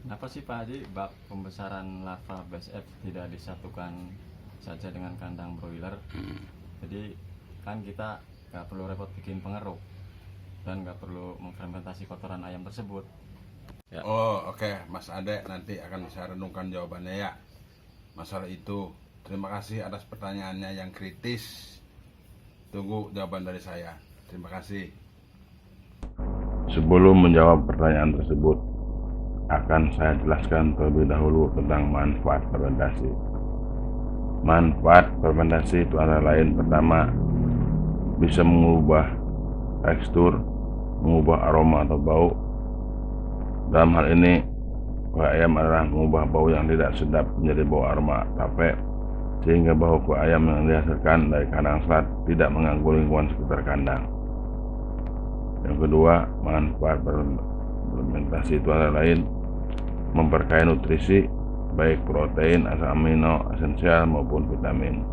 Kenapa sih Pak Haji bak pembesaran larva BSF tidak disatukan saja dengan kandang broiler? Jadi kan kita nggak perlu repot bikin pengeruk dan nggak perlu memfermentasi kotoran ayam tersebut. Ya. Oh, oke. Mas Ade nanti akan bisa renungkan jawabannya ya masalah itu. Terima kasih atas pertanyaannya yang kritis. Tunggu jawaban dari saya. Terima kasih. Sebelum menjawab pertanyaan tersebut, akan saya jelaskan terlebih dahulu tentang manfaat fermentasi. Manfaat fermentasi itu antara lain, pertama, bisa mengubah tekstur, mengubah aroma atau bau. Dalam hal ini, kue ayam adalah mengubah bau yang tidak sedap menjadi bau aroma tape, sehingga bau kue ayam yang dihasilkan dari kandang selat tidak mengganggu lingkungan sekitar kandang. Yang kedua, manfaat fermentasi itu antara lain memperkaya nutrisi, baik protein, asam amino, esensial maupun vitamin.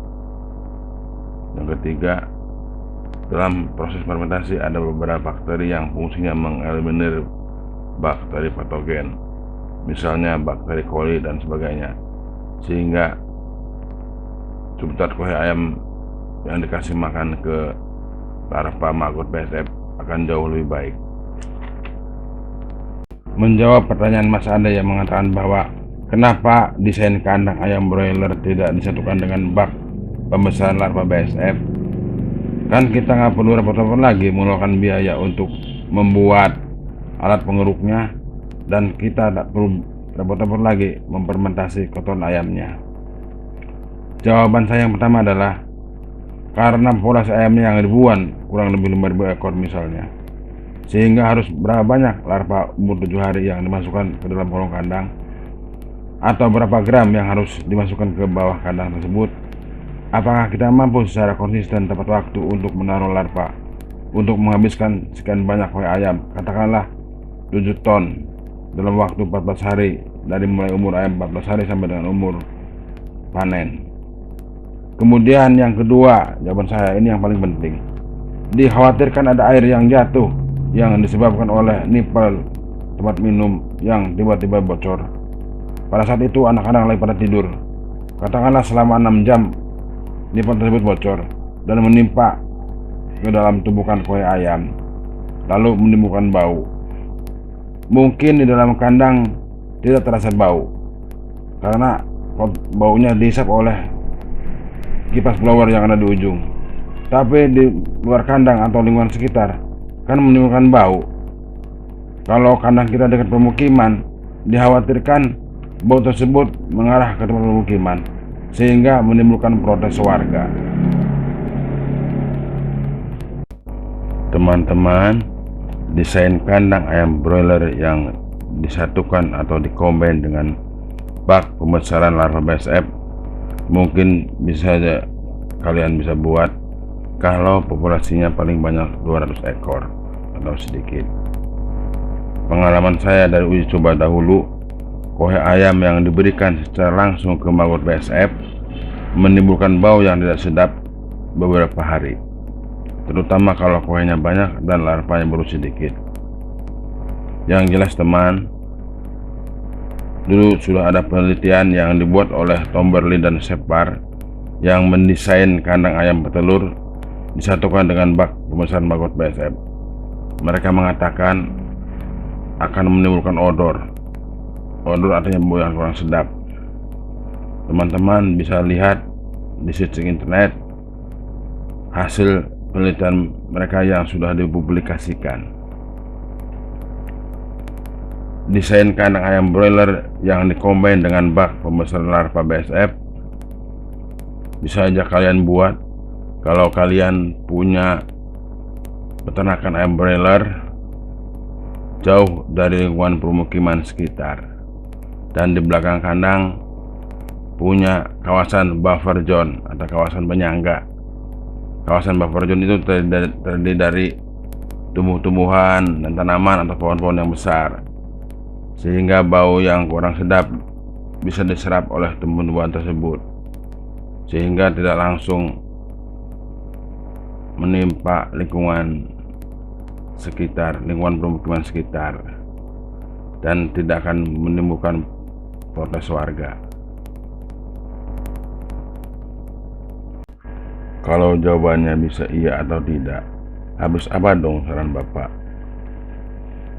Yang ketiga, dalam proses fermentasi ada beberapa bakteri yang fungsinya mengeliminir bakteri patogen, misalnya bakteri coli dan sebagainya, sehingga substrat kue ayam yang dikasih makan ke larva maggot BSF akan jauh lebih baik. Menjawab pertanyaan Mas Ade yang mengatakan bahwa kenapa desain kandang ayam broiler tidak disatukan dengan bak pembesaran larva BSF, kan kita nggak perlu repot-repot lagi mengeluarkan biaya untuk membuat alat pengeruknya, dan kita tak perlu repot-repot lagi memfermentasi kotoran ayamnya. Jawaban saya yang pertama adalah karena populasi ayamnya yang ribuan, kurang lebih 5.000 ekor misalnya, sehingga harus berapa banyak larva umur 7 hari yang dimasukkan ke dalam kolong kandang, atau berapa gram yang harus dimasukkan ke bawah kandang tersebut. Apakah kita mampu secara konsisten tepat waktu untuk menaruh larva untuk menghabiskan sekian banyak kue ayam, katakanlah 7 ton dalam waktu 14 hari, dari mulai umur ayam 14 hari sampai dengan umur panen. Kemudian yang kedua, jawaban saya ini yang paling penting, dikhawatirkan ada air yang jatuh yang disebabkan oleh nipel tempat minum yang tiba-tiba bocor. Pada saat itu anak-anak lagi pada tidur, katakanlah selama 6 jam nipel tersebut bocor dan menimpa ke dalam tumpukan kue ayam, lalu menimbulkan bau. Mungkin di dalam kandang tidak terasa bau karena baunya dihisap oleh kipas blower yang ada di ujung, tapi di luar kandang atau lingkungan sekitar kan menimbulkan bau. Kalau kandang kita dekat pemukiman, dikhawatirkan bau tersebut mengarah ke tempat pemukiman sehingga menimbulkan protes warga. Teman-teman, desain kandang ayam broiler yang disatukan atau dikombin dengan bak pembesaran larva BSF mungkin bisa saja kalian bisa buat kalau populasinya paling banyak 200 ekor atau sedikit. Pengalaman saya dari uji coba dahulu, kue ayam yang diberikan secara langsung ke maggot BSF menimbulkan bau yang tidak sedap beberapa hari, terutama kalau kuenya banyak dan larvanya baru sedikit. Yang jelas teman, dulu sudah ada penelitian yang dibuat oleh Tom Berlin dan Shepard yang mendesain kandang ayam petelur disatukan dengan bak pembesaran maggot BSF. Mereka mengatakan akan menimbulkan odor artinya bau yang kurang sedap. Teman-teman bisa lihat di searching internet hasil penelitian mereka yang sudah dipublikasikan. Desain kandang ayam broiler yang dikombin dengan bak pembesaran larva BSF bisa aja kalian buat kalau kalian punya peternakan ayam broiler jauh dari lingkungan pemukiman sekitar, dan di belakang kandang punya kawasan buffer zone atau kawasan penyangga. Kawasan buffer zone itu terdiri dari tumbuh-tumbuhan dan tanaman atau pohon-pohon yang besar, sehingga bau yang kurang sedap bisa diserap oleh tumbuh-tumbuhan tersebut, sehingga tidak langsung menimpa lingkungan pemukiman sekitar. dan tidak akan menimbulkan protes warga. Kalau jawabannya bisa iya atau tidak, habis apa dong saran Bapak?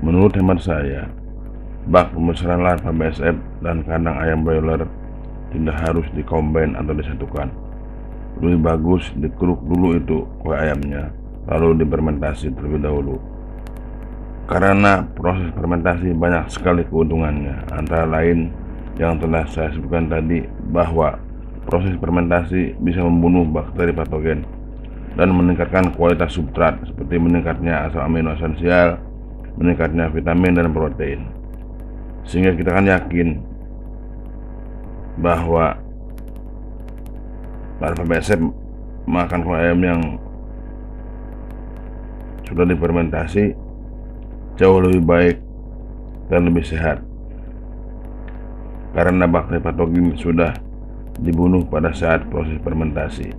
Menurut hemat saya, bak pembesaran larva BSF dan kandang ayam broiler tidak harus dikombin atau disatukan. Lebih bagus dikeruk dulu itu kue ayamnya, lalu difermentasi terlebih dahulu. Karena proses fermentasi banyak sekali keuntungannya, antara lain yang telah saya sebutkan tadi, bahwa proses fermentasi bisa membunuh bakteri patogen dan meningkatkan kualitas substrat seperti meningkatnya asam amino esensial, meningkatnya vitamin dan protein. Sehingga kita kan yakin bahwa larva BSF makan kue ayam yang sudah difermentasi jauh lebih baik dan lebih sehat, karena bakteri patogen sudah dibunuh pada saat proses fermentasi.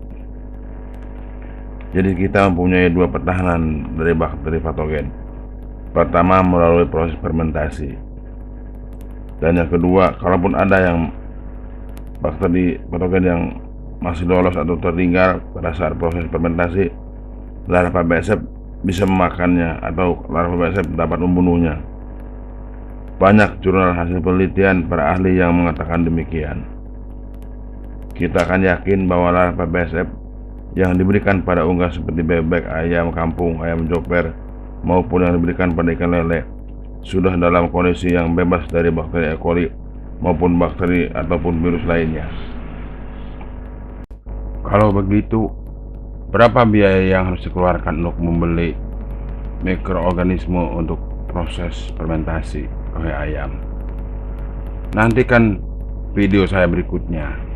Jadi kita mempunyai dua pertahanan dari bakteri patogen. Pertama melalui proses fermentasi, dan yang kedua, kalaupun ada yang bakteri patogen yang masih lolos atau tertinggal pada saat proses fermentasi, larva BSF bisa memakannya atau larva BSF dapat membunuhnya. Banyak jurnal hasil penelitian para ahli yang mengatakan demikian. Kita akan yakin bahwa larva BSF yang diberikan pada unggas seperti bebek, ayam kampung, ayam joper, maupun yang diberikan pada ikan lele sudah dalam kondisi yang bebas dari bakteri E. coli maupun bakteri ataupun virus lainnya. Kalau begitu, berapa biaya yang harus dikeluarkan untuk membeli mikroorganisme untuk proses fermentasi kue ayam? Nantikan video saya berikutnya.